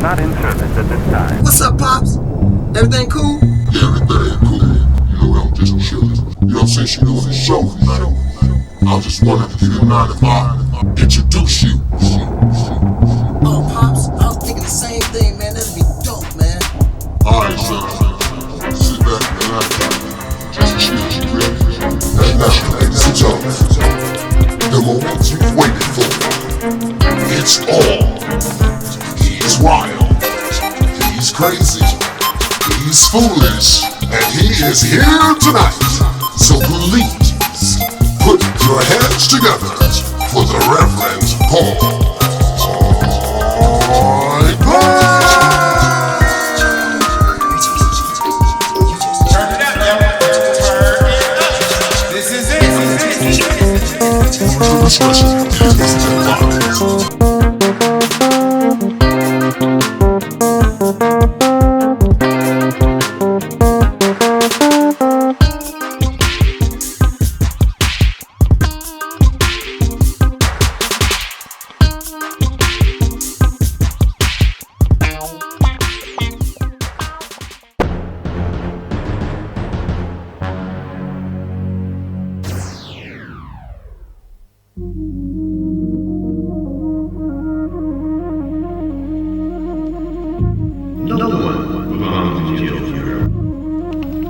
not in service at this time. What's up, Pops? Everything cool? Everything cool. You know, I'm just chilling. You know, since you're doing the show tonight, I just wanted to feel mind if I introduce you. Oh, Pops, I was thinking the same thing, man. That'd be dope, man. Alright, son. Sit back and relax. Just chill, ready? And now, ladies and gentlemen, the moment you've waited for. It's on. He's wild. He's crazy. He's foolish. And he is here tonight. So please, put your hands together for the Reverend Paul.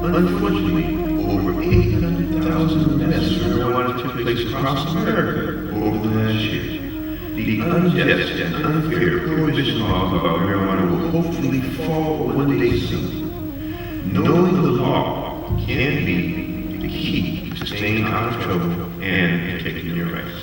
Unfortunately, over 800,000 deaths from marijuana took place across America over the last year. The unjust and unfair prohibition laws about marijuana will hopefully fall one day soon. Knowing the law can be the key to staying out of trouble and protecting your rights.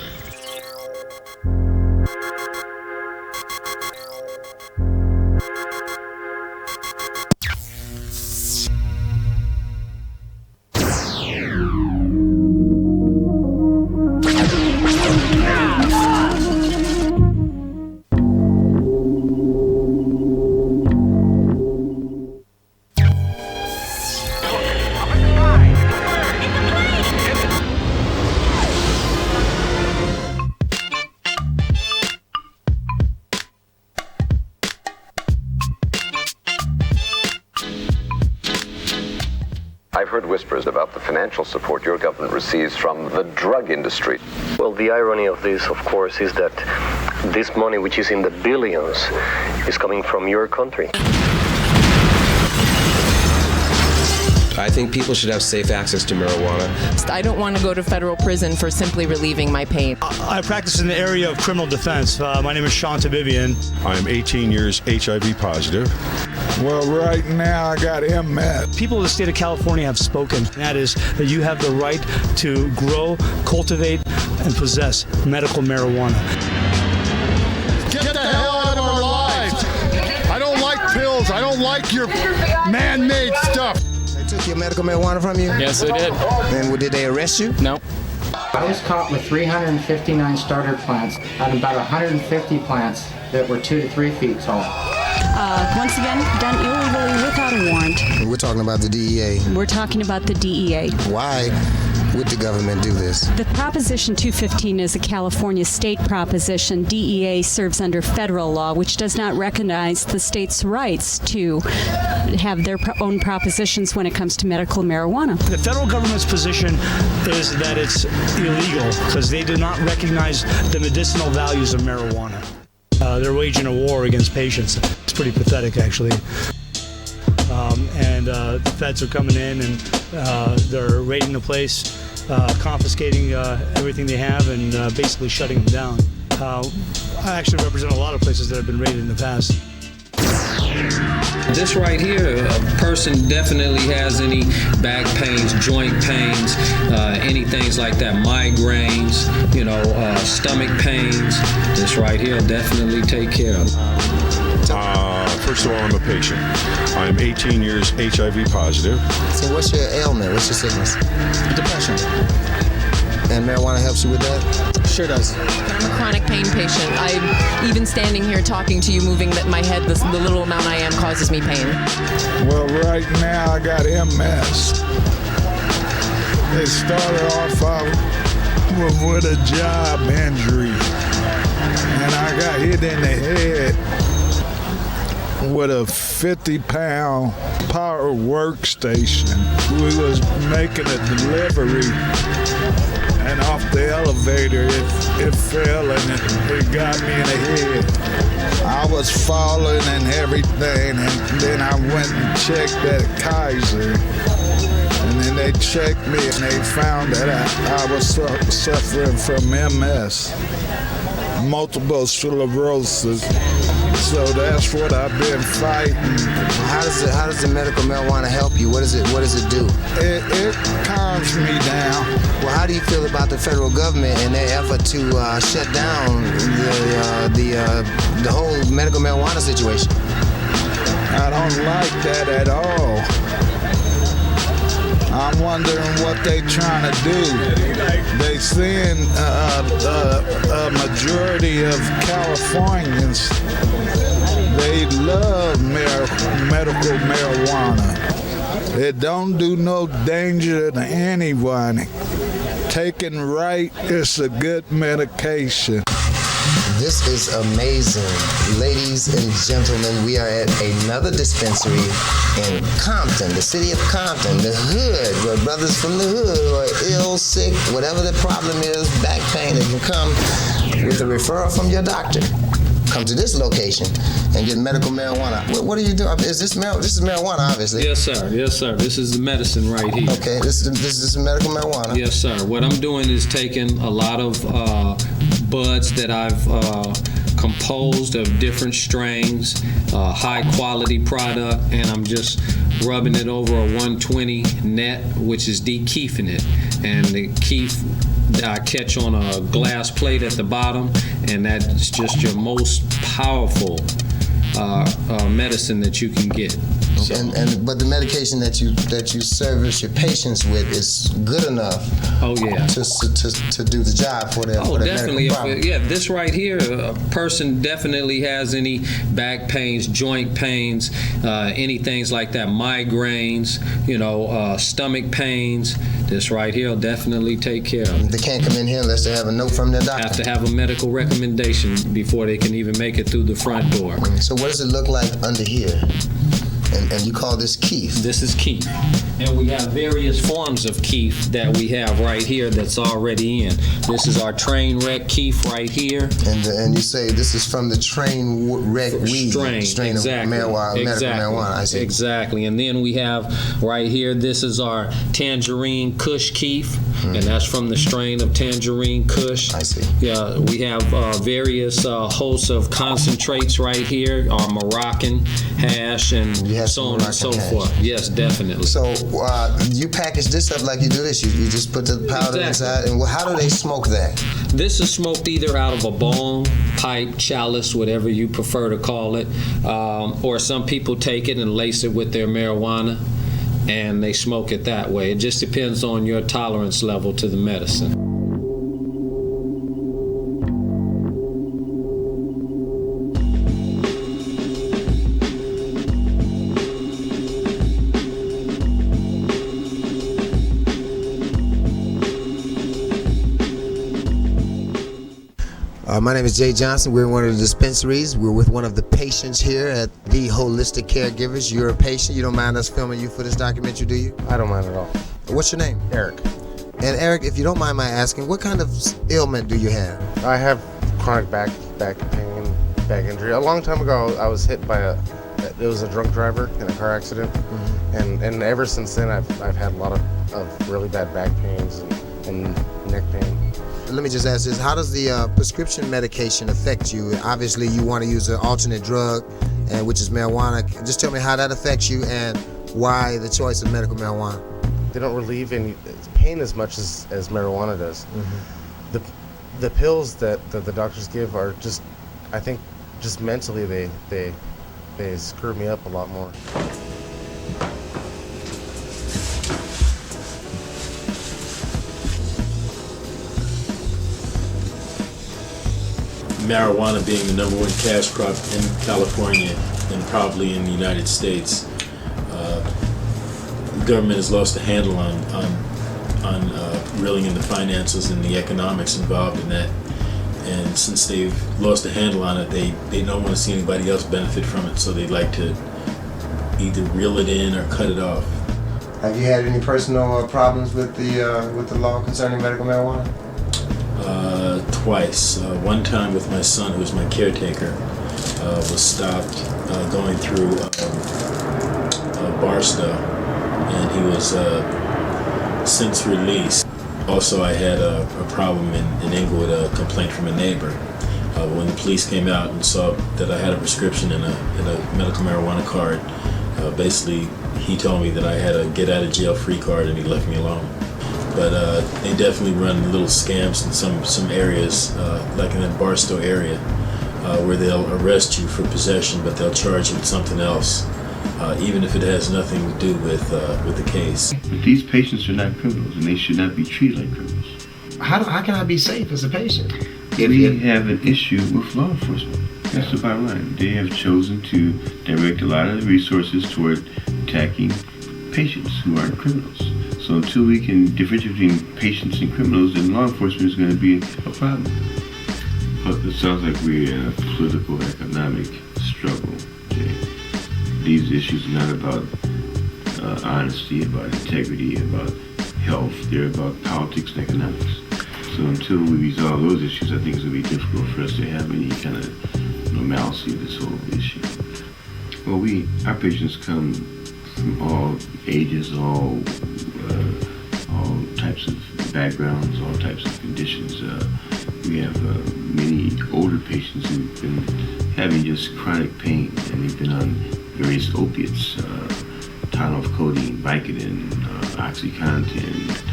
I've heard whispers about the financial support your government receives from the drug industry. Well, the irony of this, of course, is that this money, which is in the billions, is coming from your country. I think people should have safe access to marijuana. I don't want to go to federal prison for simply relieving my pain. I practice in the area of criminal defense. My name is Sean Tabibian. I'm 18 years HIV positive. Well, right now I got MS. People of the state of California have spoken. That is that you have the right to grow, cultivate, and possess medical marijuana. Get the hell out of our lives! I don't like pills. I don't like your man-made stuff. They took your medical marijuana from you? Yes, they did. And did they arrest you? No. I was caught with 359 starter plants out of about 150 plants that were 2 to 3 feet tall. Once again, done illegally without a warrant. We're talking about the DEA. We're talking about the DEA. Why would the government do this? The Proposition 215 is a California state proposition. DEA serves under federal law, which does not recognize the state's rights to have their own propositions when it comes to medical marijuana. The federal government's position is that it's illegal because they do not recognize the medicinal values of marijuana. They're waging a war against patients. It's pretty pathetic, actually. The feds are coming in and they're raiding the place, confiscating everything they have, and basically shutting them down. I actually represent a lot of places that have been raided in the past. This right here, a person definitely has any back pains, joint pains, any things like that, migraines, stomach pains. This right here definitely take care of. First of all, I'm a patient. I'm 18 years HIV positive. So what's your ailment? What's your sickness? Depression. And marijuana helps you with that? Sure does. I'm a chronic pain patient. Even standing here talking to you, moving my head, the little amount I am causes me pain. Well, right now I got MS. It started off with a job injury. And I got hit in the head with a 50-pound power workstation. We was making a delivery, and off the elevator, it fell and it got me in the head. I was falling and everything, and then I went and checked at Kaiser. And then they checked me and they found that I was suffering from MS, multiple sclerosis. So that's what I've been fighting. How does the medical marijuana help you? What does it do? It calms me down. Well, how do you feel about the federal government and their effort to shut down the whole medical marijuana situation? I don't like that at all. I'm wondering what they trying to do. They saying a majority of Californians, they love medical marijuana. It don't do no danger to anyone. Taken right, it's a good medication. This is amazing. Ladies and gentlemen, we are at another dispensary in Compton, the city of Compton, the hood, where brothers from the hood who are ill, sick, whatever the problem is, back pain, they can come with a referral from your doctor. Come to this location and get medical marijuana. What are you doing? This is marijuana, obviously. Yes, sir. Yes, sir. This is the medicine right here. Okay, this is medical marijuana. Yes, sir. What I'm doing is taking a lot of buds that I've composed of different strains, high quality product, and I'm just rubbing it over a 120 net, which is de-keefing it. And the keef I catch on a glass plate at the bottom, and that's just your most powerful medicine that you can get. So. But the medication that you service your patients with is good enough. Oh yeah. To do the job for them. Oh, definitely. This right here, a person definitely has any back pains, joint pains, anything like that, migraines, stomach pains. This right here will definitely take care of them. They can't come in here unless they have a note from their doctor. Have to have a medical recommendation before they can even make it through the front door. So what does it look like under here? And you call this keef? This is keef. And we have various forms of keef that we have right here that's already in. This is our train wreck keef right here. And you say this is from the train wreck weed strain exactly. of medical marijuana. I see. Exactly. And then we have right here, this is our tangerine kush keef, and that's from the strain of tangerine kush. I see. Yeah, we have various hosts of concentrates right here, our Moroccan hash, and so on and so forth. Yes, definitely. So you package this up like you do this. You just put the powder inside, and how do they smoke that? This is smoked either out of a bong, pipe, chalice, whatever you prefer to call it, or some people take it and lace it with their marijuana, and they smoke it that way. It just depends on your tolerance level to the medicine. My name is Jay Johnson. We're in one of the dispensaries. We're with one of the patients here at the Holistic Caregivers. You're a patient. You don't mind us filming you for this documentary, do you? I don't mind at all. What's your name? Eric. And Eric, if you don't mind my asking, what kind of ailment do you have? I have chronic back pain, back injury. A long time ago, I was hit by it was a drunk driver in a car accident, and ever since then, I've had a lot of really bad back pains and neck pain. Let me just ask this, how does the prescription medication affect you? Obviously, you want to use an alternate drug, which is marijuana. Just tell me how that affects you and why the choice of medical marijuana. They don't relieve any pain as much as marijuana does. The pills that the doctors give are just, I think, just mentally they screw me up a lot more. Marijuana being the #1 cash crop in California and probably in the United States, the government has lost a handle on reeling in the finances and the economics involved in that. and since they've lost a handle on it, they don't want to see anybody else benefit from it, so they like to either reel it in or cut it off. Have you had any personal problems with the law concerning medical marijuana? Twice. One time with my son, who was my caretaker, was stopped going through Barstow, and he was since released. Also, I had a problem in Inglewood, a complaint from a neighbor. When the police came out and saw that I had a prescription and a medical marijuana card, basically he told me that I had a get out of jail free card, and he left me alone. But they definitely run little scams in some areas, like in that Barstow area, where they'll arrest you for possession, but they'll charge you with something else, even if it has nothing to do with the case. But these patients are not criminals, and they should not be treated like criminals. How can I be safe as a patient? We have an issue with law enforcement. That's the bottom line. They have chosen to direct a lot of the resources toward attacking patients who aren't criminals. So until we can differentiate between patients and criminals, then law enforcement is going to be a problem. But it sounds like we're in a political, economic struggle, Jay. These issues are not about honesty, about integrity, about health. They're about politics and economics. So until we resolve those issues, I think it's going to be difficult for us to have any kind of normalcy of this whole issue. Well, our patients come from all ages, all types of backgrounds, all types of conditions. We have many older patients who've been having just chronic pain, and they've been on various opiates, Tylenol, codeine, Vicodin, OxyContin,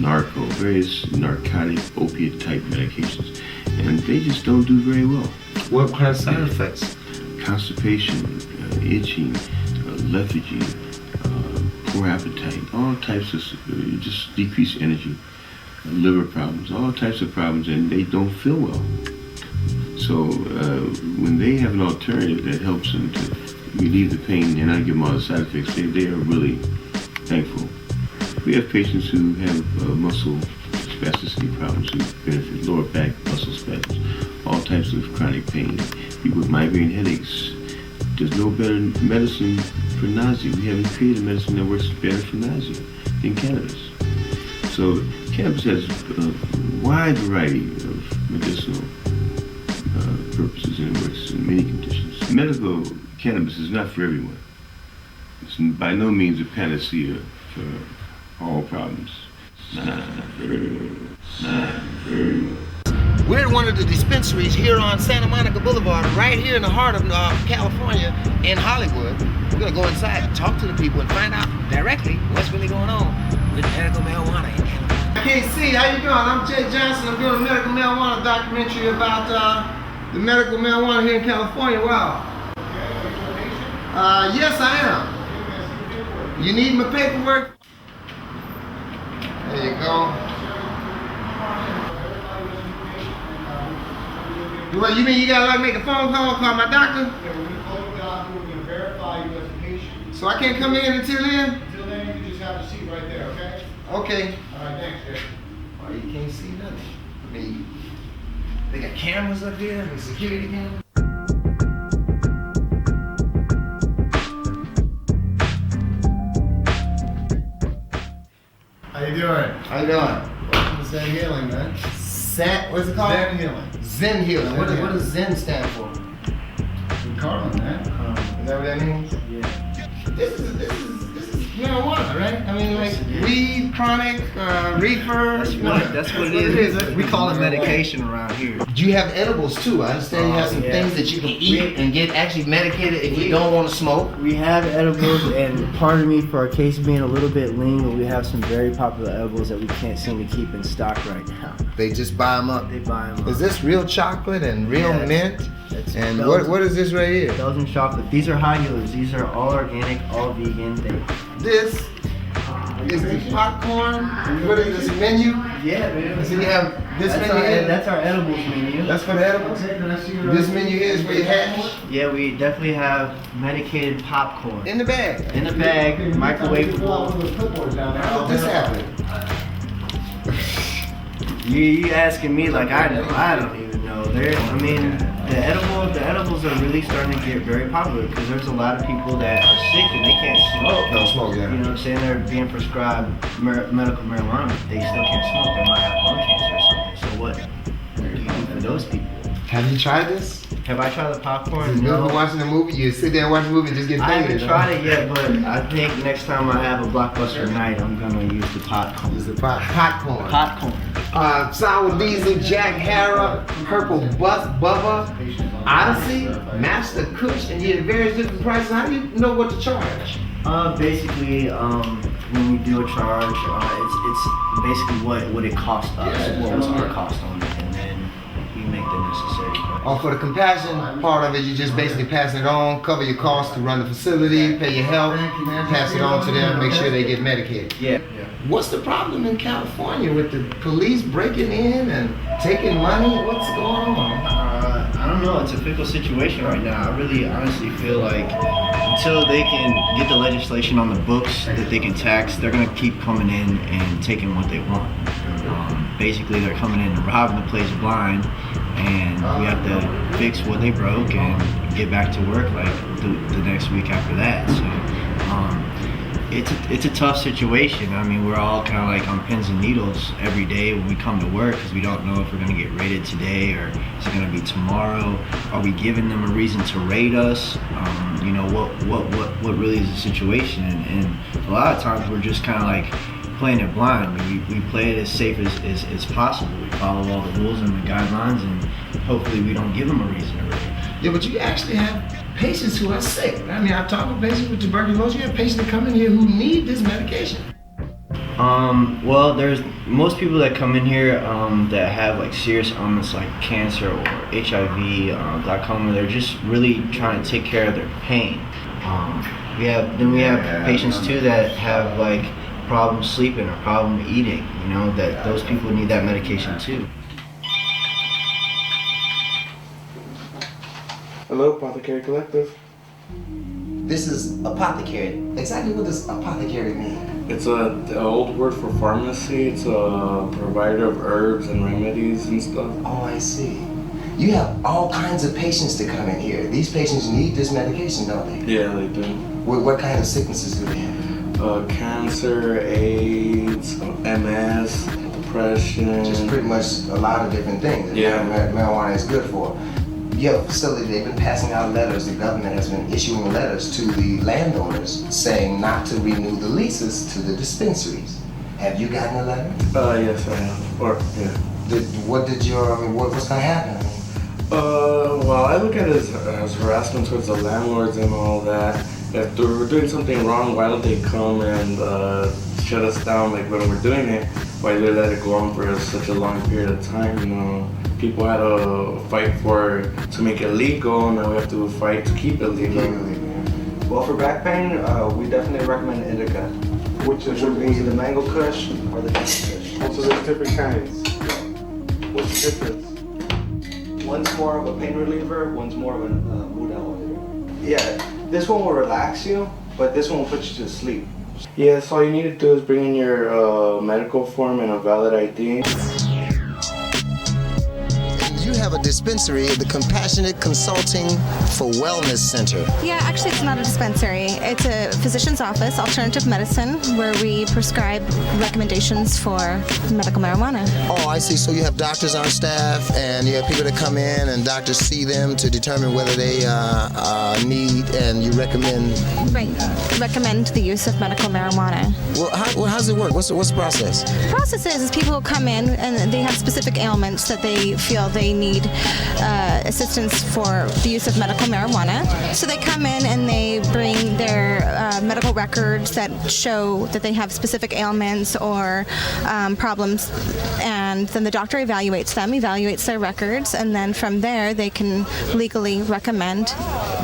Narco, various narcotic opiate type medications, and they just don't do very well. What kind of side effects? Constipation, itching, lethargy, poor appetite, all types of just decreased energy, liver problems, all types of problems, and they don't feel well. So when they have an alternative that helps them to relieve the pain and not give them all the side effects, they are really thankful. We have patients who have muscle spasticity problems who benefit, lower back muscle spasms, all types of chronic pain, people with migraine headaches. There's no better medicine for nausea. We haven't created a medicine that works better for nausea than cannabis. So cannabis has a wide variety of medicinal purposes, and it works in many conditions. Medical cannabis is not for everyone. It's by no means a panacea for all problems. Not for everyone. Not for everyone. We're at one of the dispensaries here on Santa Monica Boulevard, right here in the heart of California, in Hollywood. We're gonna go inside and talk to the people and find out directly what's really going on with medical marijuana in California. I can't see. How you doing? I'm Jay Johnson. I'm doing a medical marijuana documentary about the medical marijuana here in California. Wow. Yes, I am. You need my paperwork? There you go. What, you mean you gotta like make a phone call, call my doctor? Yeah, we're gonna call the doctor, we're gonna verify you as a patient. So I can't come in until then? Until then, you just have a seat right there, okay? Okay. Alright, thanks, Jay. Oh, you can't see nothing. I mean, they got cameras up here, and security cameras. How you doing? How you doing? Welcome to Zen Healing, man. What's it called? Zen Healing. Zen Healing. What does Zen stand for? Carlin, man. Is that what that means? Yeah. This is marijuana, right? I mean, like weed, chronic, reefer. That's what it is. We call it medication around here. Do you have edibles too? I understand you have some things that you can eat and get actually medicated if you don't want to smoke. We have edibles, and pardon me for our case being a little bit lean, but we have some very popular edibles that we can't seem to keep in stock right now. They just buy them up. They buy them up. Is this real chocolate and real mint? And Belgian, what is this right here? Belgian chocolate. These are high healers. These are all organic, all vegan. This is the popcorn. What is this menu? Yeah, man. So you have this menu here? That's our edibles menu. That's for the edibles? This menu here is where you hash? Yeah, we definitely have medicated popcorn. In the bag? In the bag, microwavable. How did this happen? You asking me like I know. I don't even know. The edibles are really starting to get very popular because there's a lot of people that are sick and they can't smoke. Don't smoke, yeah. You know what I'm saying? They're being prescribed medical marijuana, but they still can't smoke. They might have lung cancer or something. So what do you do for those people? Have you tried this? Have I tried the popcorn? You've No. been watching the movie, you sit there and watch the movie and just get I faded. haven't tried it yet, but I think next time I have a Blockbuster night, I'm gonna use the popcorn. Use the popcorn. Popcorn. Sour Diesel, Jack Harrah, Purple Bus, Bubba, Odyssey, Master CHUCH, and you have various different prices. How do you know what to charge? Basically, when we do a charge, it's basically what it cost us, what was our cost on it, and then we make the necessary. For the compassion part of it, you just basically pass it on, cover your costs to run the facility, pay your help, pass it on to them, make sure they get medicated. Yeah. What's the problem in California with the police breaking in and taking money? What's going on? I don't know. It's a fickle situation right now. I really honestly feel like until they can get the legislation on the books that they can tax, they're going to keep coming in and taking what they want. Basically, they're coming in and robbing the place blind, and we have to fix what they broke and get back to work like the next week after that. So it's a tough situation. I mean, we're all kind of like on pins and needles every day when we come to work because we don't know if we're going to get raided today or is it going to be tomorrow. Are we giving them a reason to raid us? You know, what really is the situation? And a lot of times we're just kind of like playing it blind. We play it as safe as possible. We follow all the rules and the guidelines, and hopefully we don't give them a reason to raid. Yeah, but you actually have patients who are sick. I mean, I've talked with patients with tuberculosis. You have patients that come in here who need this medication. Well, there's most people that come in here that have like serious ailments like cancer or HIV, glaucoma. They're just really trying to take care of their pain. We have patients too that have like problem sleeping or problem eating. You know, that those people need that medication too. Hello, Apothecary Collective. This is apothecary. Exactly what does apothecary mean? It's the old word for pharmacy. It's a provider of herbs and remedies and stuff. Oh, I see. You have all kinds of patients that come in here. These patients need this medication, don't they? Yeah, they do. What kind of sicknesses do they have? Cancer, AIDS, MS, depression. Just pretty much a lot of different things that marijuana is good for. You have a facility, they've been passing out letters, the government has been issuing letters to the landowners saying not to renew the leases to the dispensaries. Have you gotten a letter? Yes, I have. What's gonna happen? Well, I look at it as harassment towards the landlords and all that. If we're doing something wrong, why don't they come and shut us down like when we're doing it? Why do they let it go on for such a long period of time, you know? People had to fight to make it legal, and now we have to fight to keep it legal. Well, for back pain, we definitely recommend indica, which would be the mango kush or the kush. So there's different kinds. What's the difference? One's more of a pain reliever, one's more of a mood elevator. Yeah, this one will relax you, but this one will put you to sleep. Yeah, so all you need to do is bring in your medical form and a valid ID. You have a dispensary, the Compassionate Consulting for Wellness Center. Yeah, actually it's not a dispensary. It's a physician's office, alternative medicine, where we prescribe recommendations for medical marijuana. Oh, I see. So you have doctors on staff, and you have people that come in, and doctors see them to determine whether they need, and you recommend... Right. Recommend the use of medical marijuana. Well, how does it work? What's the process? The process is people will come in, and they have specific ailments that they feel they need assistance for the use of medical marijuana. So they come in and they bring their medical records that show that they have specific ailments or problems, and then the doctor evaluates their records, and then from there they can legally recommend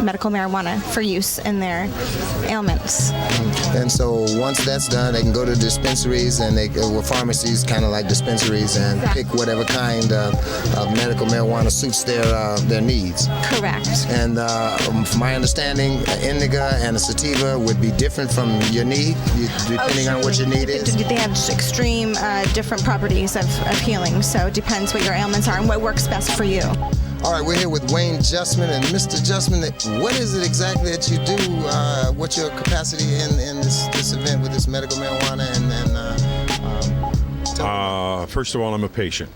medical marijuana for use in their ailments. And so once that's done, they can go to dispensaries and pharmacies, kind of like dispensaries, and pick whatever kind of medical marijuana suits their needs. Correct. And from my understanding, indica and a sativa would be different from your need, depending on what your need is. They have extreme different properties of healing, so it depends what your ailments are and what works best for you. All right, we're here with Wayne Justman. And Mr. Justman, what is it exactly that you do? What's your capacity in this event with this medical marijuana? First of all, I'm a patient.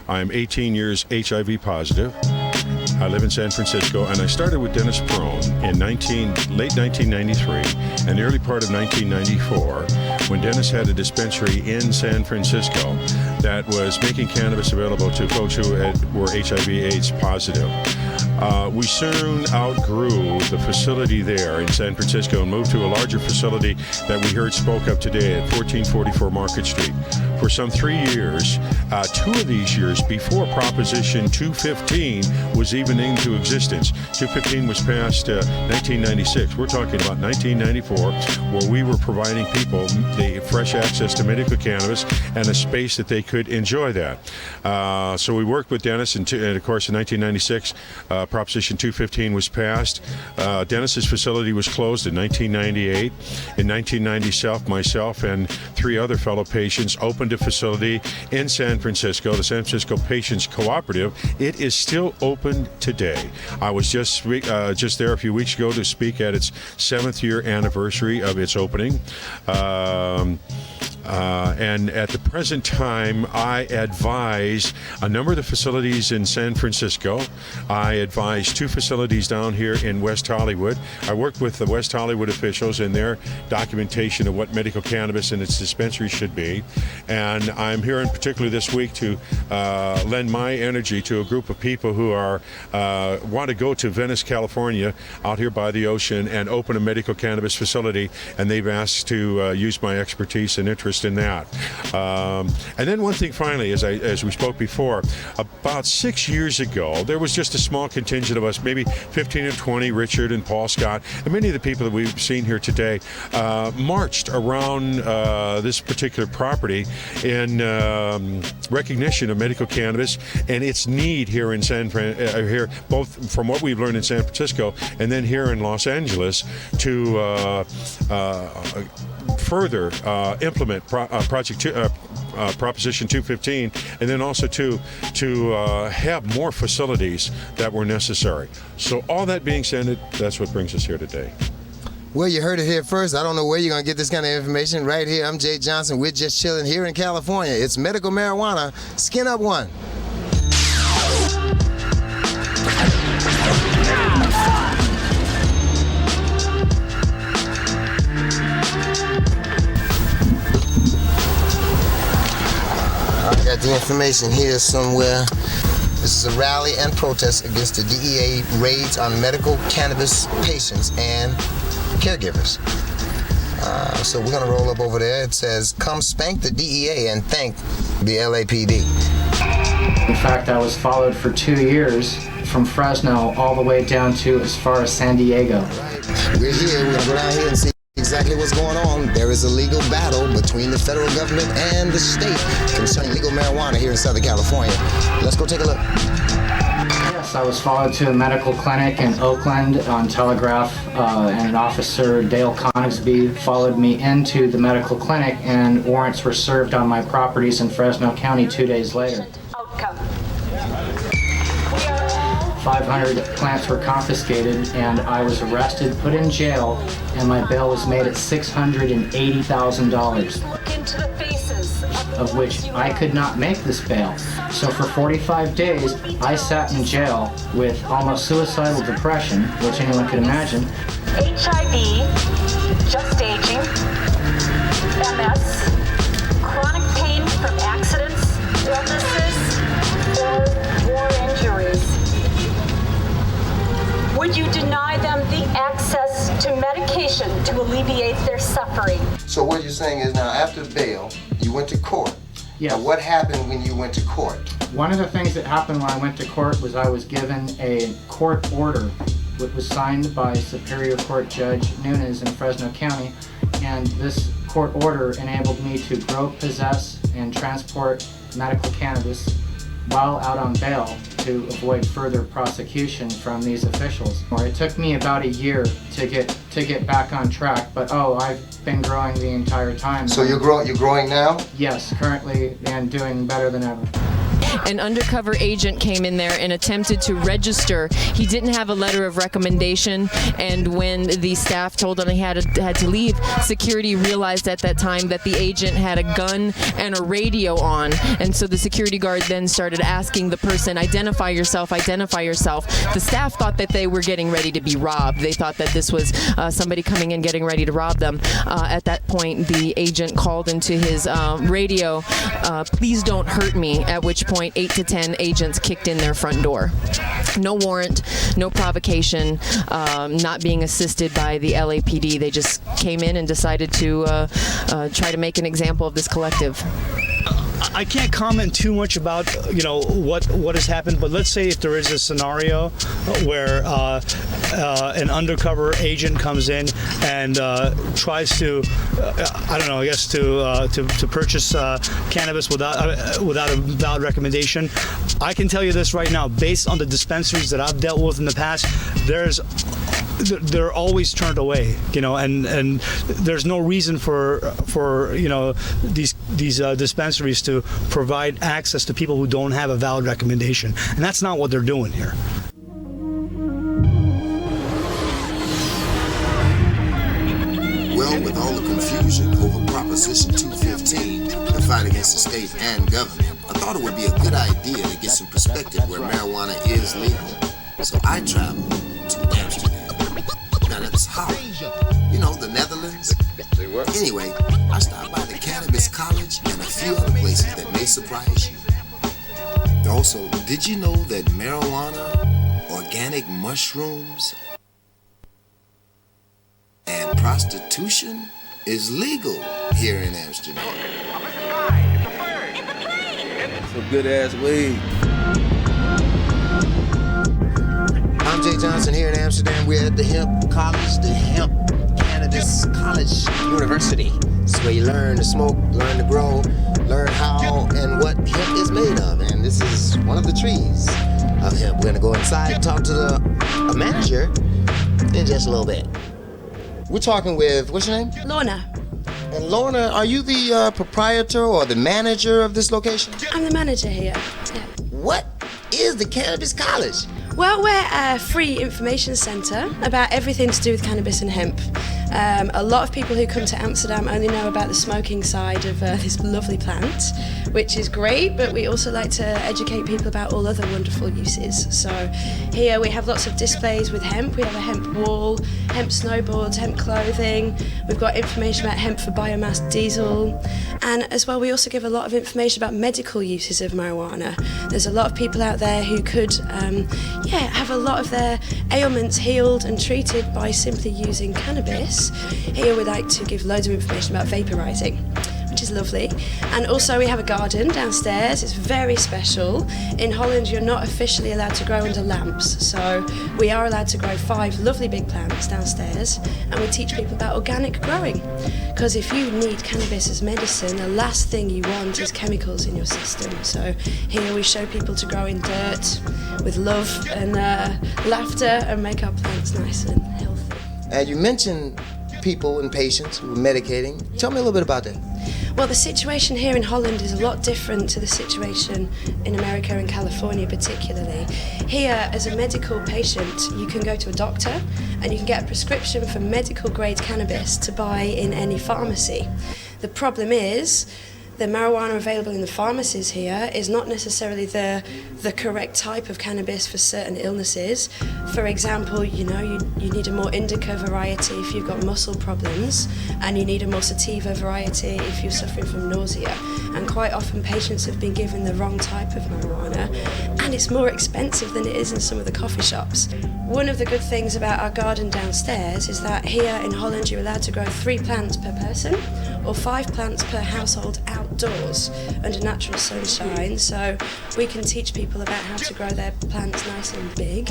I'm 18 years HIV positive. I live in San Francisco, and I started with Dennis Prone in late 1993 and the early part of 1994 when Dennis had a dispensary in San Francisco that was making cannabis available to folks who were HIV/AIDS positive. We soon outgrew the facility there in San Francisco and moved to a larger facility that we heard spoke of today at 1444 Market Street. For some 3 years, 2 of these years before Proposition 215 was even into existence. 215 was passed 1996. We're talking about 1994, where we were providing people the fresh access to medical cannabis and a space that they could enjoy that. So we worked with Dennis, and of course in 1996, Proposition 215 was passed. Dennis's facility was closed in 1998. In 1997, myself and 3 other fellow patients opened a facility in San Francisco, the San Francisco Patients Cooperative. It is still open today. I was just there a few weeks ago to speak at its 7th year anniversary of its opening. And at the present time, I advise a number of the facilities in San Francisco. I advise 2 facilities down here in West Hollywood. I work with the West Hollywood officials in their documentation of what medical cannabis in its dispensary should be. And I'm here in particular this week to lend my energy to a group of people who want to go to Venice, California, out here by the ocean, and open a medical cannabis facility. And they've asked to use my expertise and interest in that. And then one thing finally, as we spoke before, about 6 years ago, there was just a small contingent of us, maybe 15 or 20, Richard and Paul Scott, and many of the people that we've seen here today, marched around this particular property in recognition of medical cannabis and its need here in here, both from what we've learned in San Francisco and then here in Los Angeles, to further implement Proposition 215, and then also to have more facilities that were necessary. So all that being said, that's what brings us here today. Well, you heard it here first. I don't know where you're going to get this kind of information. Right here, I'm Jay Johnson. We're just chilling here in California. It's medical marijuana. Skin up one. I got the information here somewhere. This is a rally and protest against the DEA raids on medical cannabis patients and caregivers. So we're gonna roll up over there. It says, "Come spank the DEA and thank the LAPD." In fact, I was followed for 2 years from Fresno all the way down to as far as San Diego. We're here, we're gonna go down here and see exactly what's going on. There is a legal battle between the federal government and the state concerning legal marijuana here in Southern California. Let's go take a look. Yes, I was followed to a medical clinic in Oakland on Telegraph, and an officer, Dale Coningsby, followed me into the medical clinic, and warrants were served on my properties in Fresno County 2 days later. 500 plants were confiscated, and I was arrested, put in jail, and my bail was made at $680,000, of which I could not make this bail. So for 45 days, I sat in jail with almost suicidal depression, which anyone could imagine. HIV, just aging, MS, chronic pain from accidents, illnesses, or war injuries. Would you deny them the access to medication to alleviate their suffering? So what you're saying is now after bail, you went to court. Yes. Now what happened when you went to court? One of the things that happened when I went to court was I was given a court order It was signed by Superior Court Judge Nunes in Fresno County, and this court order enabled me to grow, possess, and transport medical cannabis while out on bail to avoid further prosecution from these officials. It took me about a year to get back on track, but I've been growing the entire time. So you're growing now? Yes, currently, and doing better than ever. An undercover agent came in there and attempted to register. He didn't have a letter of recommendation, and when the staff told him he had to leave, security realized at that time that the agent had a gun and a radio on, and so the security guard then started asking the person, identify yourself, identify yourself. The staff thought that they were getting ready to be robbed. They thought that this was somebody coming in getting ready to rob them. At that point, the agent called into his radio, please don't hurt me, at which point 8 to 10 agents kicked in their front door. No warrant, no provocation, not being assisted by the LAPD. They just came in and decided to try to make an example of this collective. I can't comment too much about what has happened, but let's say if there is a scenario where an undercover agent comes in and tries to to purchase cannabis without a valid recommendation. I can tell you this right now, based on the dispensaries that I've dealt with in the past, they're always turned away, and there's no reason for these dispensaries to provide access to people who don't have a valid recommendation, and that's not what they're doing here. Well, with all the confusion over Proposition 215, the fight against the state and government, I thought it would be a good idea to get some perspective where marijuana is legal. So I traveled to Amsterdam. Now that's Holland. The Netherlands. Anyway, I stopped by the Cannabis College and a few other places that may surprise you. Also, did you know that marijuana, organic mushrooms, and prostitution is legal here in Amsterdam? Some good ass weed. I'm Jay Johnson here in Amsterdam. We're at the Hemp College, the Hemp Cannabis College University. It's where you learn to smoke, learn to grow, learn how and what hemp is made of. And this is one of the trees of hemp. We're gonna go inside and talk to a manager in just a little bit. We're talking with, what's your name? Lorna. And Lorna, are you the proprietor or the manager of this location? I'm the manager here. Yeah. What is the Cannabis College? Well, we're a free information centre about everything to do with cannabis and hemp. A lot of people who come to Amsterdam only know about the smoking side of this lovely plant, which is great, but we also like to educate people about all other wonderful uses. So here we have lots of displays with hemp. We have a hemp wall, hemp snowboards, hemp clothing. We've got information about hemp for biomass diesel. And as well, we also give a lot of information about medical uses of marijuana. There's a lot of people out there who could have a lot of their ailments healed and treated by simply using cannabis. Here we like to give loads of information about vaporizing, which is lovely. And also we have a garden downstairs. It's very special. In Holland, you're not officially allowed to grow under lamps, so we are allowed to grow 5 lovely big plants downstairs, and we teach people about organic growing. Because if you need cannabis as medicine, the last thing you want is chemicals in your system. So here we show people to grow in dirt with love and laughter and make our plants nice and healthy. And you mentioned people and patients who are medicating. Tell me a little bit about that. Well, the situation here in Holland is a lot different to the situation in America and California particularly. Here, as a medical patient, you can go to a doctor and you can get a prescription for medical grade cannabis to buy in any pharmacy. The problem is, the marijuana available in the pharmacies here is not necessarily the correct type of cannabis for certain illnesses. For example, you need a more indica variety if you've got muscle problems, and you need a more sativa variety if you're suffering from nausea. And quite often patients have been given the wrong type of marijuana, and it's more expensive than it is in some of the coffee shops. One of the good things about our garden downstairs is that here in Holland you're allowed to grow 3 plants per person, or 5 plants per household outdoors under natural sunshine. So we can teach people about how to grow their plants nice and big,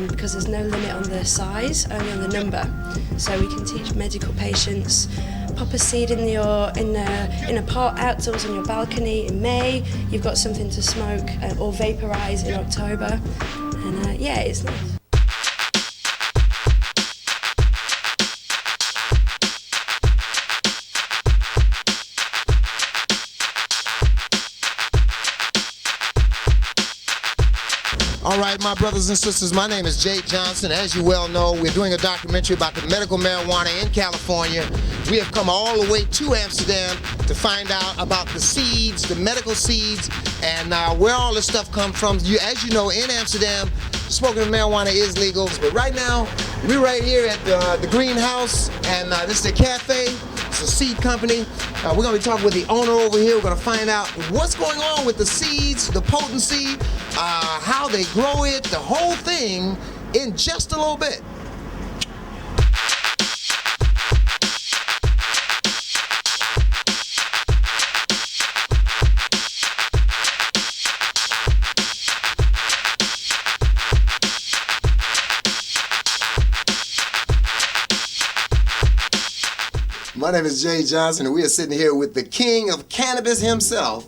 because there's no limit on the size, only on the number. So we can teach medical patients, pop a seed in a pot outdoors on your balcony in May. You've got something to smoke or vaporize in October, and yeah, it's nice. All right, my brothers and sisters, my name is Jay Johnson. As you well know, we're doing a documentary about the medical marijuana in California. We have come all the way to Amsterdam to find out about the seeds, the medical seeds, and where all this stuff comes from. As you know, in Amsterdam, smoking marijuana is legal. But right now, we're right here at the greenhouse, and this is a cafe. It's a seed company. We're going to be talking with the owner over here. We're going to find out what's going on with the seeds, the potency, how they grow it, the whole thing, in just a little bit. My name is Jay Johnson, and we are sitting here with the king of cannabis himself,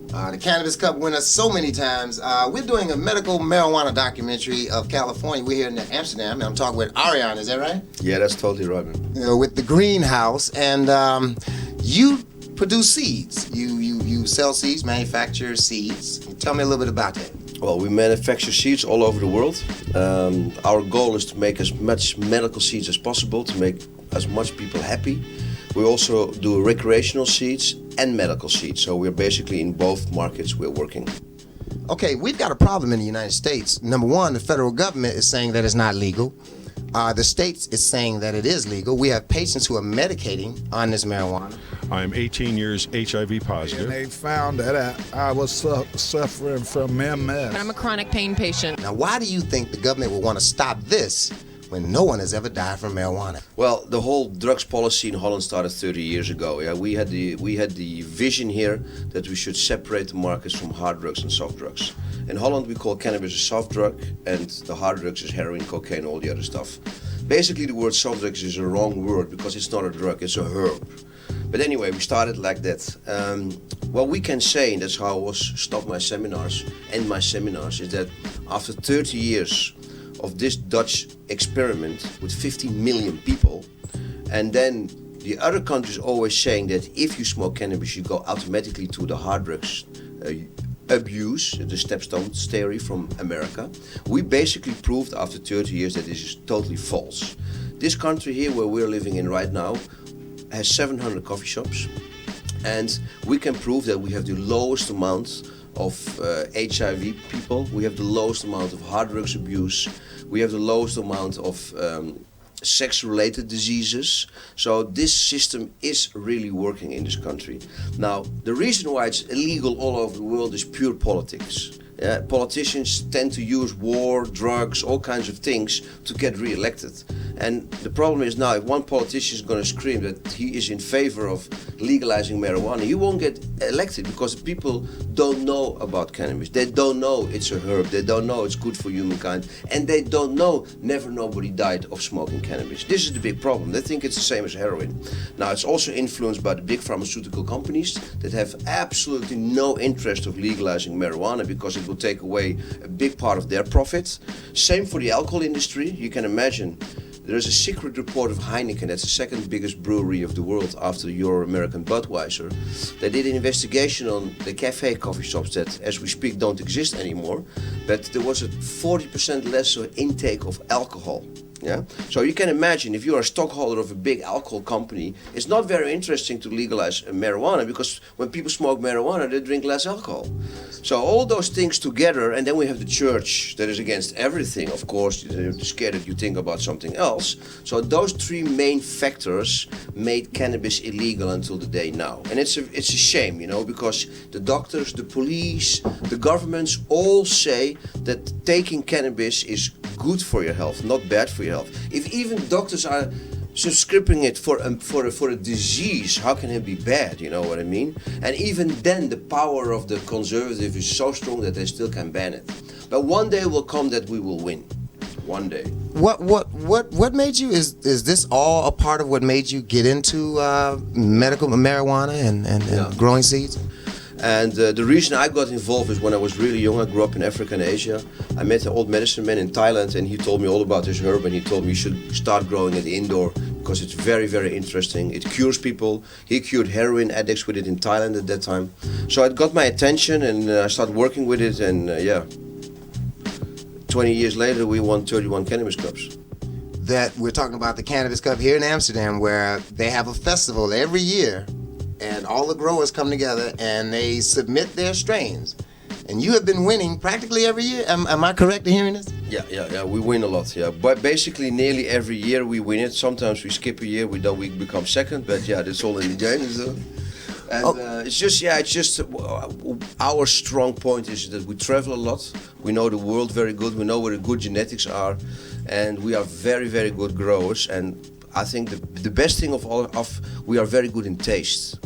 the Cannabis Cup winner so many times. We're doing a medical marijuana documentary of California. We're here in Amsterdam, and I'm talking with Ariane, is that right? Yeah, that's totally right, man. With the greenhouse, and you produce seeds. You sell seeds, manufacture seeds. Tell me a little bit about that. Well, we manufacture seeds all over the world. Our goal is to make as much medical seeds as possible, to make as much people happy. We also do recreational seeds and medical seeds, so we're basically in both markets we're working. Okay, we've got a problem in the United States. Number one, the federal government is saying that it's not legal. The states is saying that it is legal. We have patients who are medicating on this marijuana. I'm 18 years HIV positive. And they found that I was suffering from MS. But I'm a chronic pain patient. Now, why do you think the government would want to stop this when no one has ever died from marijuana? Well, the whole drugs policy in Holland started 30 years ago. Yeah, we had the vision here that we should separate the markets from hard drugs and soft drugs. In Holland, we call cannabis a soft drug, and the hard drugs is heroin, cocaine, all the other stuff. Basically, the word soft drugs is a wrong word because it's not a drug; it's a herb. But anyway, we started like that. What we can say, and that's how I was stop my seminars, is that after 30 years of this Dutch experiment with 50 million people, and then the other countries always saying that if you smoke cannabis, you go automatically to the hard drugs abuse, the stepstones theory from America. We basically proved after 30 years that this is totally false. This country here where we're living in right now has 700 coffee shops, and we can prove that we have the lowest amount of HIV people, we have the lowest amount of hard drugs abuse, we have the lowest amount of sex-related diseases. So this system is really working in this country. Now, the reason why it's illegal all over the world is pure politics. Politicians tend to use war, drugs, all kinds of things to get re-elected. And the problem is now, if one politician is going to scream that he is in favor of legalizing marijuana, he won't get elected because people don't know about cannabis. They don't know it's a herb. They don't know it's good for humankind. And they don't know nobody died of smoking cannabis. This is the big problem. They think it's the same as heroin. Now, it's also influenced by the big pharmaceutical companies that have absolutely no interest of legalizing marijuana because it will take away a big part of their profits. Same for the alcohol industry. You can imagine there is a secret report of Heineken, that's the second biggest brewery of the world after your American Budweiser. They did an investigation on the coffee shops that, as we speak, don't exist anymore, but there was a 40% less intake of alcohol. Yeah? So you can imagine if you are a stockholder of a big alcohol company, it's not very interesting to legalize marijuana because when people smoke marijuana, they drink less alcohol. So all those things together, and then we have the church that is against everything, of course, they're scared that you think about something else. So those three main factors made cannabis illegal until the day now. And it's a shame, you know, because the doctors, the police, the governments all say that taking cannabis is good for your health, not bad for your health. If even doctors are subscribing it for a disease, how can it be bad? You know what I mean? And even then, the power of the conservative is so strong that they still can ban it. But one day will come that we will win. One day. What made you? Is this all a part of what made you get into medical marijuana and growing seeds? And the reason I got involved is when I was really young. I grew up in Africa and Asia. I met an old medicine man in Thailand, and he told me all about this herb, and he told me you should start growing it indoor because it's very, very interesting. It cures people. He cured heroin addicts with it in Thailand at that time. So it got my attention, and I started working with it, and 20 years later, we won 31 Cannabis Cups. That we're talking about the Cannabis Cup here in Amsterdam, where they have a festival every year, and all the growers come together and they submit their strains. And you have been winning practically every year. Am I correct in hearing this? Yeah, we win a lot, yeah. But basically, nearly every year we win it. Sometimes we skip a year, we become second, but yeah, that's all in the game. So. And it's just our strong point is that we travel a lot. We know the world very good. We know where the good genetics are, and we are very, very good growers. And I think the best thing of all, we are very good in taste.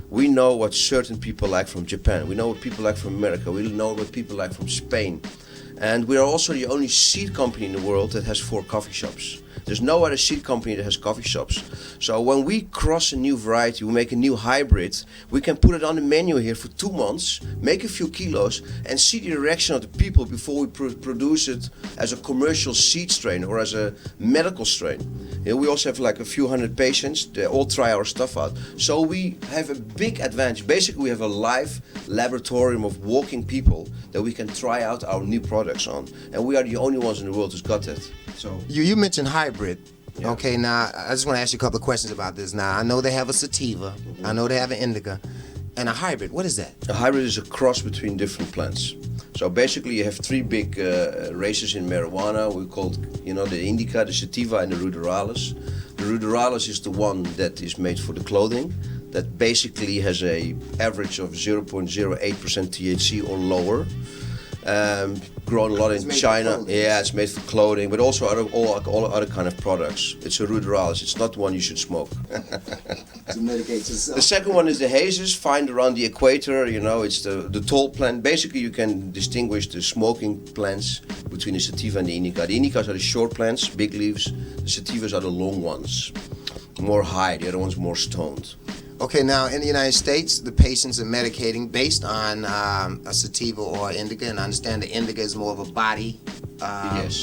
We know what certain people like from Japan. We know what people like from America. We know what people like from Spain. And we are also the only seed company in the world that has 4 coffee shops. There's no other seed company that has coffee shops. So when we cross a new variety, we make a new hybrid, we can put it on the menu here for 2 months, make a few kilos, and see the reaction of the people before we produce it as a commercial seed strain or as a medical strain. We also have like a few hundred patients. They all try our stuff out. So we have a big advantage. Basically, we have a live laboratorium of walking people that we can try out our new products on. And we are the only ones in the world who's got that. So you mentioned hybrid. Yeah. Okay, now I just want to ask you a couple of questions about this. Now I know they have a sativa, I know they have an indica, and a hybrid. What is that? A hybrid is a cross between different plants. So basically, you have 3 big races in marijuana. We call the indica, the sativa, and the ruderalis. The ruderalis is the one that is made for the clothing. That basically has a average of 0.08% THC or lower. Grown a lot in China. Yeah, it's made for clothing, but also all other kind of products. It's a ruderalis. It's not one you should smoke. To medicate yourself. The second one is the hazes, found around the equator. It's the tall plant. Basically, you can distinguish the smoking plants between the sativa and the indica. The indicas are the short plants, big leaves. The sativas are the long ones, more high. The other one's more stoned. Okay, now in the United States, the patients are medicating based on a sativa or indica, and I understand the indica is more of a body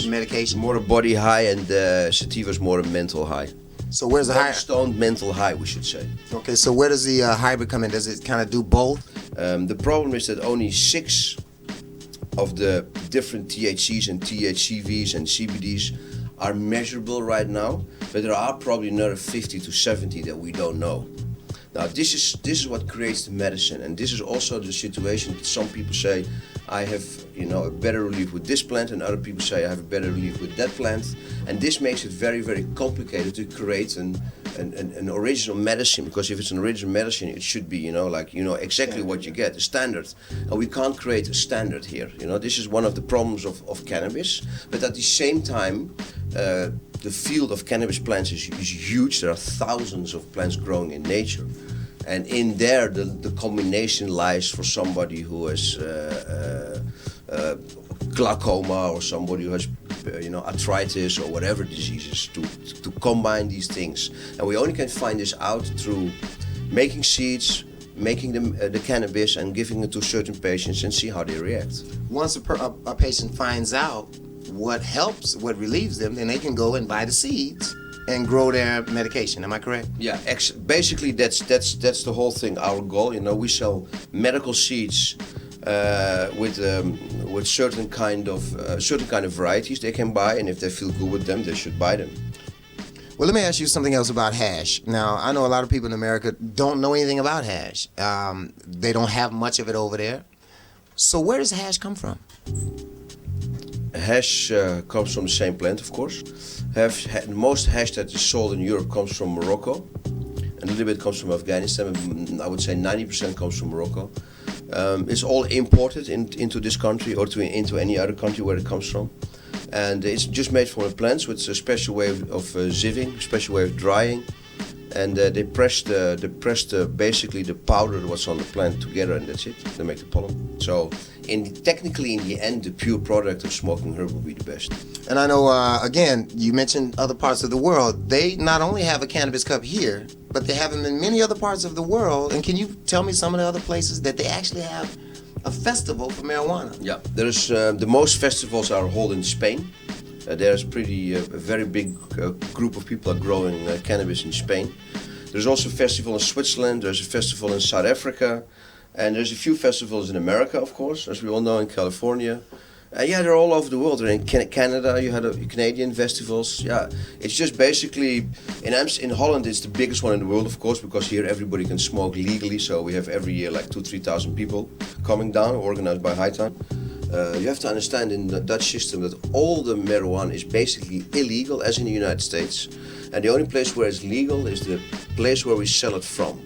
medication. More a body high, and the sativa is more a mental high. So where's the high? Stoned mental high, we should say. Okay, so where does the hybrid come in? Does it kind of do both? The problem is that only 6 of the different THCs and THCVs and CBDs are measurable right now, but there are probably another 50 to 70 that we don't know. Now this is what creates the medicine, and this is also the situation that some people say I have a better relief with this plant, and other people say I have a better relief with that plant, and this makes it very, very complicated to create an original medicine, because if it's an original medicine, it should be exactly what you get, a standard, and we can't create a standard here. This is one of the problems of cannabis, but at the same time the field of cannabis plants is huge. There are thousands of plants growing in nature, and in there the combination lies for somebody who has glaucoma, or somebody who has arthritis or whatever diseases, to combine these things. And we only can find this out through making seeds, making the cannabis and giving it to certain patients and see how they react. Once a patient finds out what helps, what relieves them, then they can go and buy the seeds and grow their medication. Am I correct? Yeah, basically that's the whole thing. Our goal, we sell medical seeds with certain kind of varieties they can buy, and if they feel good with them, they should buy them. Well, let me ask you something else about hash. Now, I know a lot of people in America don't know anything about hash. They don't have much of it over there. So where does hash come from? Hash comes from the same plant, of course. Most hash that is sold in Europe comes from Morocco. A little bit comes from Afghanistan. I would say 90% comes from Morocco. It's all imported into this country or into any other country where it comes from. And it's just made from a plant, so it's a special way of sieving, special way of drying. And they press basically the powder what's on the plant together, and that's it. They make the pollen. So technically, in the end, the pure product of smoking herb will be the best. And I know, again, you mentioned other parts of the world. They not only have a cannabis cup here, but they have them in many other parts of the world. And can you tell me some of the other places that they actually have a festival for marijuana? Yeah, there's the most festivals are held in Spain. There's a very big group of people are growing cannabis in Spain. There's also a festival in Switzerland, there's a festival in South Africa, and there's a few festivals in America, of course, as we all know, in California. Yeah, they're all over the world. They're in Canada, you had Canadian festivals. Yeah, it's just basically, in Holland it's the biggest one in the world, of course, because here everybody can smoke legally, so we have every year like 2,000-3,000 people coming down, organized by High Time. You have to understand in the Dutch system that all the marijuana is basically illegal, as in the United States. And the only place where it's legal is the place where we sell it from.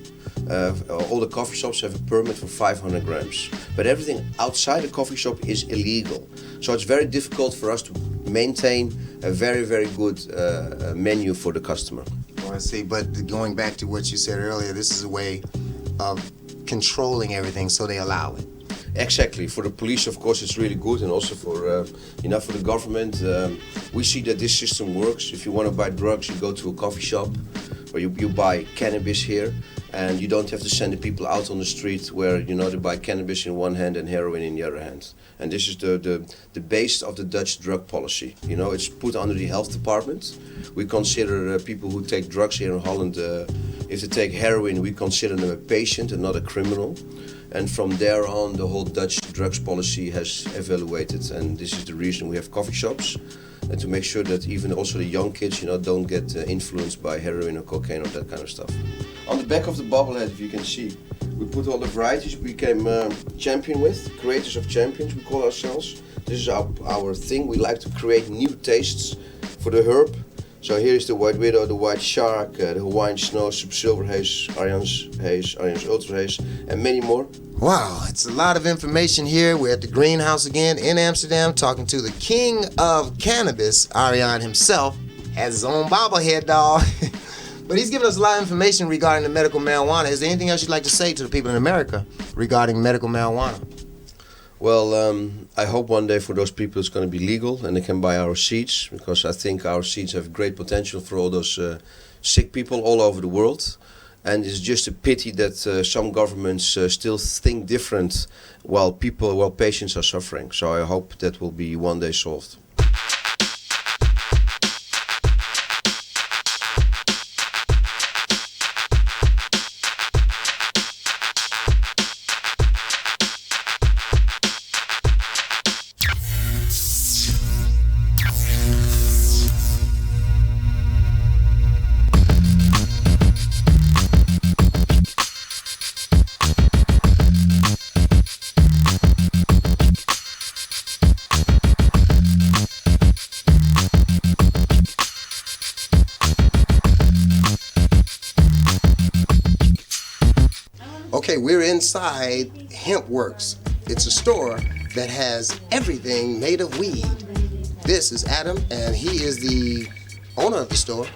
All the coffee shops have a permit for 500 grams. But everything outside the coffee shop is illegal. So it's very difficult for us to maintain a very, very good menu for the customer. Oh, I see. But going back to what you said earlier, this is a way of controlling everything, so they allow it. Exactly. For the police, of course, it's really good, and also for for the government. We see that this system works. If you want to buy drugs, you go to a coffee shop, or you buy cannabis here, and you don't have to send the people out on the street where they buy cannabis in one hand and heroin in the other hand. And this is the base of the Dutch drug policy. It's put under the health department. We consider people who take drugs here in Holland, if they take heroin, we consider them a patient and not a criminal. And from there on, the whole Dutch drugs policy has evaluated, and this is the reason we have coffee shops, and to make sure that even also the young kids, don't get influenced by heroin or cocaine or that kind of stuff. On the back of the bobblehead, if you can see, we put all the varieties we became champion with, creators of champions, we call ourselves. This is our thing. We like to create new tastes for the herb. So here is the White Widow, the White Shark, the Hawaiian Snow, Silver Haze, Arjan's Ultra Haze, and many more. Wow, it's a lot of information here. We're at the greenhouse again in Amsterdam, talking to the king of cannabis, Arjan himself. Has his own bobblehead, dog. But he's giving us a lot of information regarding the medical marijuana. Is there anything else you'd like to say to the people in America regarding medical marijuana? Well, I hope one day for those people it's going to be legal and they can buy our seeds, because I think our seeds have great potential for all those sick people all over the world. And it's just a pity that some governments still think different while patients are suffering. So I hope that will be one day solved. Okay, we're inside HempWorks. It's a store that has everything made of weed. This is Adam, and he is the owner of the store.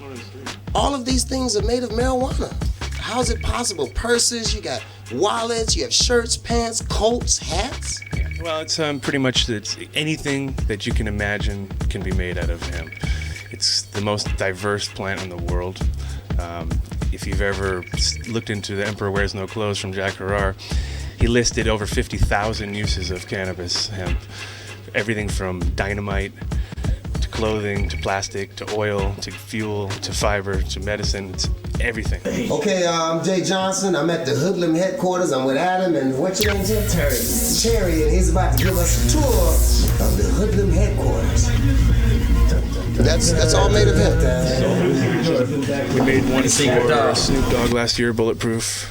All of these things are made of marijuana. How is it possible? Purses, you got wallets, you have shirts, pants, coats, hats. Well, it's pretty much anything that you can imagine can be made out of hemp. It's the most diverse plant in the world. If you've ever looked into The Emperor Wears No Clothes from Jack Harrar, he listed over 50,000 uses of cannabis hemp. Everything from dynamite to clothing to plastic to oil to fuel to fiber to medicine. It's everything. Okay, I'm Jay Johnson. I'm at the Hoodlum headquarters. I'm with Adam, and what's your name, Jim? Terry. Terry, and he's about to give us a tour of the Hoodlum headquarters. That's all made of hemp. We made one for Snoop Dogg last year, bulletproof.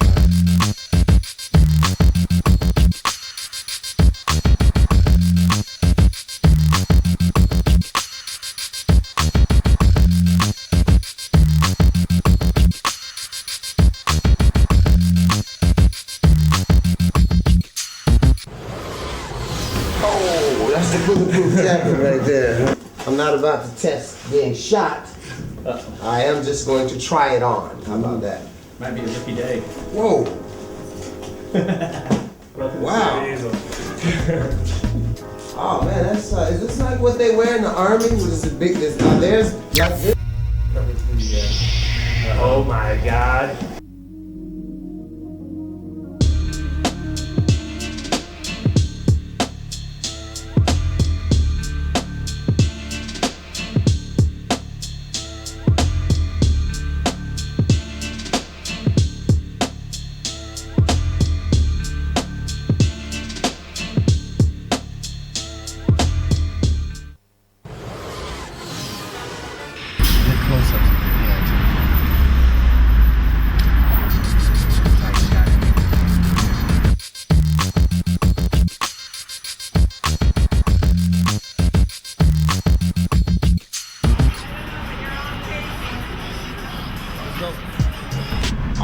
Oh, that's the bulletproof jacket right there. I'm not about to test being shot. I am just going to try it on. How about that? Might be a lucky day. Whoa. Wow. Oh man, that's is this like what they wear in the army? Which is a big there's like this. Oh my God.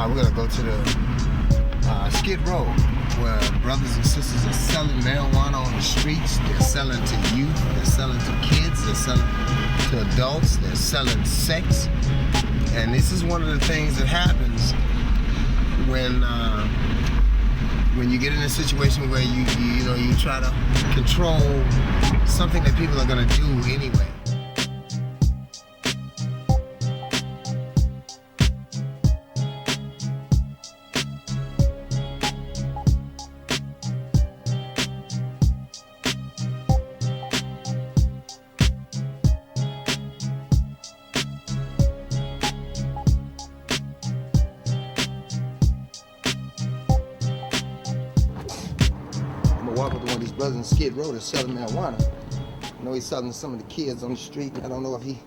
We're gonna go to the Skid Row, where brothers and sisters are selling marijuana on the streets. They're selling to youth, they're selling to kids, they're selling to adults, they're selling sex. And this is one of the things that happens when you get in a situation where you try to control something that people are gonna do anyway. Walk with one of these brothers in Skid Row that's selling marijuana. I know he's selling to some of the kids on the street. I don't know if he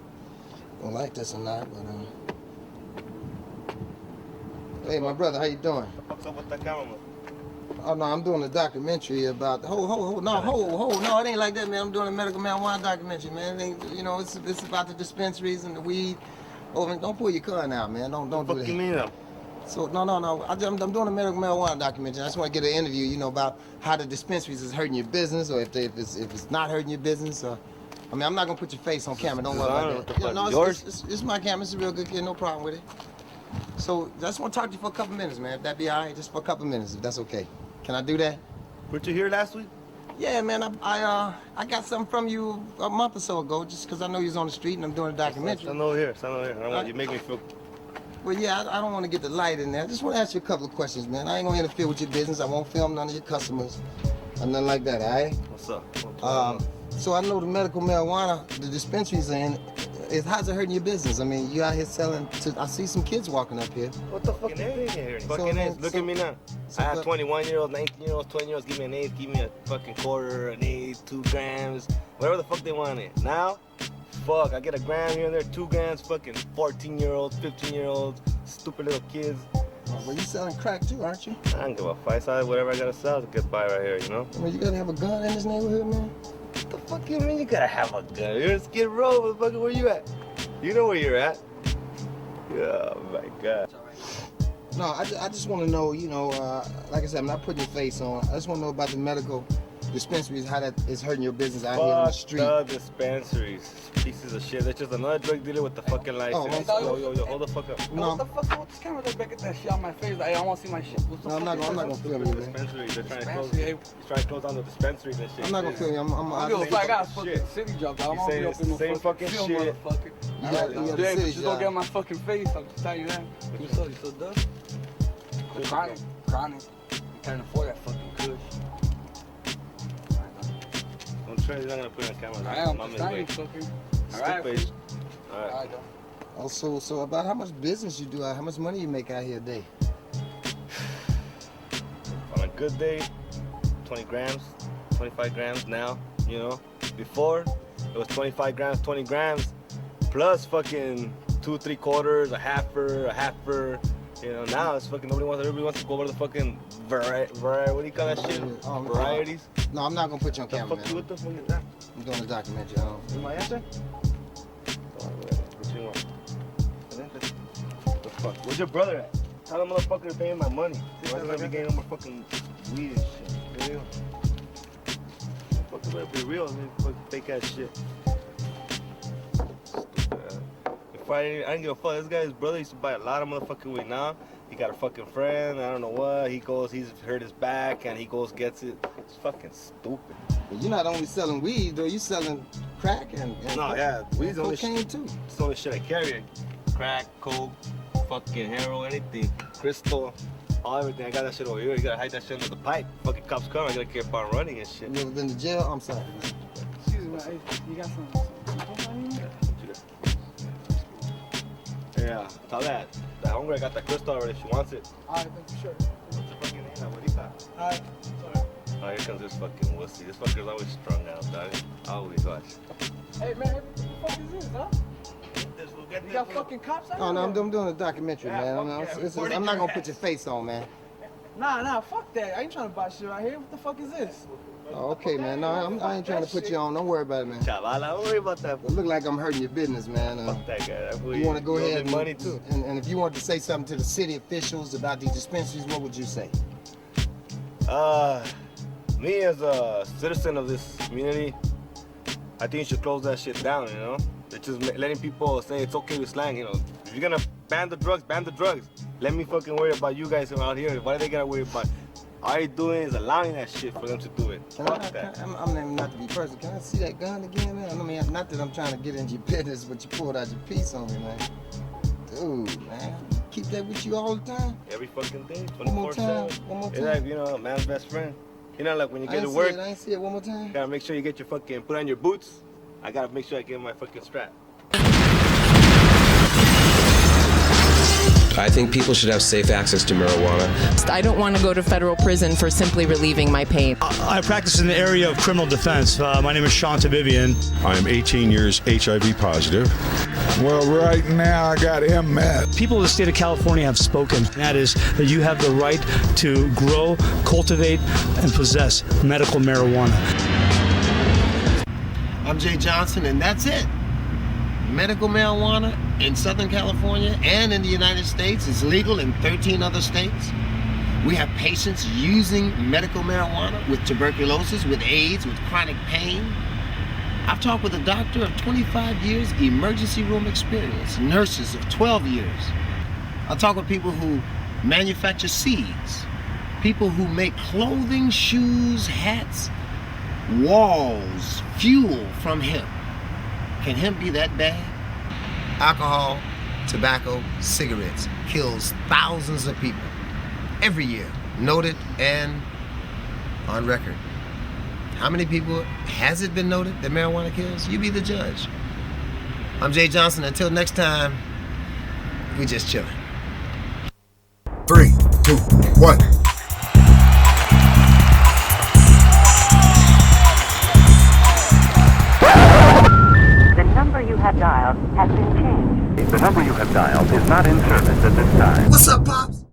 gonna like this or not, but hey, my brother, how you doing? What's up with the camera? Oh no, I'm doing a documentary about no, it ain't like that, man. I'm doing a medical marijuana documentary, man. It ain't, it's about the dispensaries and the weed. Oh, don't pull your gun out, man. Don't do that. What you mean? So no. I'm doing a medical marijuana documentary. I just want to get an interview, about how the dispensaries is hurting your business, or if it's not hurting your business. Or, I'm not gonna put your face on camera. Don't worry about that. It's my camera. It's a real good kid. No problem with it. So I just want to talk to you for a couple minutes, man. If that be all right, just for a couple minutes, if that's okay. Can I do that? Weren't you here last week? Yeah, man. I got something from you a month or so ago, just because I know you was on the street and I'm doing a documentary. Stand over here. I don't want you make me feel. Well, yeah, I don't want to get the light in there. I just want to ask you a couple of questions, man. I ain't going to interfere with your business. I won't film none of your customers or nothing like that, all right? What's up? So I know the medical marijuana, the dispensaries are in, how's it hurting your business? I mean, you out here selling to, I see some kids walking up here. What the fuck is here? Fucking AIDS. Look at me now. I have 21-year-olds, 19-year-olds, 20-years, give me an AIDS, give me a fucking quarter, an AIDS, 2 grams, whatever the fuck they want it. Now, fuck, I get a gram here and there, 2 grams, fucking 14-year-olds, 15-year-olds, stupid little kids. Well, you selling crack too, aren't you? I don't give a fight side, whatever I gotta sell to get by right here, Well, you gotta have a gun in this neighborhood, man? What the fuck you mean you gotta have a gun? You're in Skid Row, motherfucker, where you at? You know where you're at. Oh my God. No, I just want to know, like I said, I'm not putting your face on. I just want to know about the medical dispensaries, how that is hurting your business out here on the street. Fuck the dispensaries. Pieces of shit. They're just another drug dealer with the fucking license. Yo, hold the fuck up. What the fuck with this camera? They're back at that shit on my face. I don't want to see my shit. No, I'm not gonna film you, man. Dispensaries. They're trying to close. He's trying to close down the dispensaries and shit. I'm not gonna film you. I'm I got a fucking city job. I'm gonna be up in the same fucking film, shit. motherfucker. Just don't get on my fucking face. I'm just telling you that. You so dumb. Chronic. You can't afford that fucking kush. I'm sure he's not gonna put it on camera. I am. I'm fucking. Alright. Alright. Also, so about how much business you do, how much money you make out here a day? On a good day, 20 grams, 25 grams now, Before, it was 25 grams, 20 grams, plus fucking 2 3/4, a halfer. Now it's fucking everybody wants to go over the fucking variety, what do you call that shit? Varieties? No, I'm not gonna put you on camera, man. What the fuck is that? I'm doing a documentary. Is my answer? What you want? The fuck? Where's your brother at? Tell the motherfucker to pay me my money. Why is I be getting no more fucking weed and shit? For real? Fuck, better be real, man. Fuck fake ass shit. Friday. I didn't give a fuck. This guy's brother used to buy a lot of motherfucking weed. Now he got a fucking friend. I don't know what. He goes, he's hurt his back, and he goes gets it. It's fucking stupid. But you're not only selling weed, though. You're selling crack and no, yeah, weed's only cocaine too. It's the only shit I carry. Crack, coke, fucking heroin, anything, crystal, all everything. I got that shit over here. You gotta hide that shit under the pipe. Fucking cops come. I gotta keep on running and shit. You ever been to jail? I'm sorry. Excuse me, you got some? Yeah, tell that. That homegirl got that crystal already. She wants it. Alright, for sure. What's the fucking name? Abuelita. Alright, sorry. Oh, here comes this fucking wussy. This fucker's always strung out, dog. Always watch. Hey, man, what the fuck is this, huh? You got fucking cops out Oh, no, here? I'm doing a documentary, man. I'm not gonna put your face on, man. Nah, fuck that. I ain't trying to buy shit out here. What the fuck is this? Oh, okay, man. No, I ain't trying to put you on. Don't worry about it, man. Chavala, don't worry about that. It look like I'm hurting your business, man. Fuck that guy. You want to go ahead money too. And if you wanted to say something to the city officials about these dispensaries, what would you say? Me as a citizen of this community, I think you should close that shit down, you know? It's just letting people say it's okay to slang, you know? If you're gonna ban the drugs, ban the drugs. Let me fucking worry about you guys around here. What are they gonna worry about? All you're doing is allowing that shit for them to do it. I'm not to be personal. Can I see that gun again, man? I mean, not that I'm trying to get into your business, but you pulled out your piece on me, man. Dude, man. Keep that with you all the time? Every fucking day, 24/7. One more time. It's like, you know, a man's best friend. You know, like when you get to work. I ain't see it. One more time. You gotta make sure you get your fucking, put on your boots. I gotta make sure I get my fucking strap. I think people should have safe access to marijuana. I don't want to go to federal prison for simply relieving my pain. I practice in the area of criminal defense. My name is Sean Tabibian. I am 18 years HIV positive. Well, right now I got MS. People of the state of California have spoken. That is that you have the right to grow, cultivate, and possess medical marijuana. I'm Jay Johnson, and that's it. Medical marijuana in Southern California and in the United States is legal in 13 other states. We have patients using medical marijuana with tuberculosis, with AIDS, with chronic pain. I've talked with a doctor of 25 years emergency room experience, nurses of 12 years. I've talked with people who manufacture seeds, people who make clothing, shoes, hats, walls, fuel from hemp. Can hemp be that bad? Alcohol, tobacco, cigarettes kills thousands of people every year, noted and on record. How many people has it been noted that marijuana kills? You be the judge. I'm Jay Johnson. Until next time, we just chilling. 3, 2, 1. The number you have dialed has been changed. The number you have dialed is not in service at this time. What's up, Pops?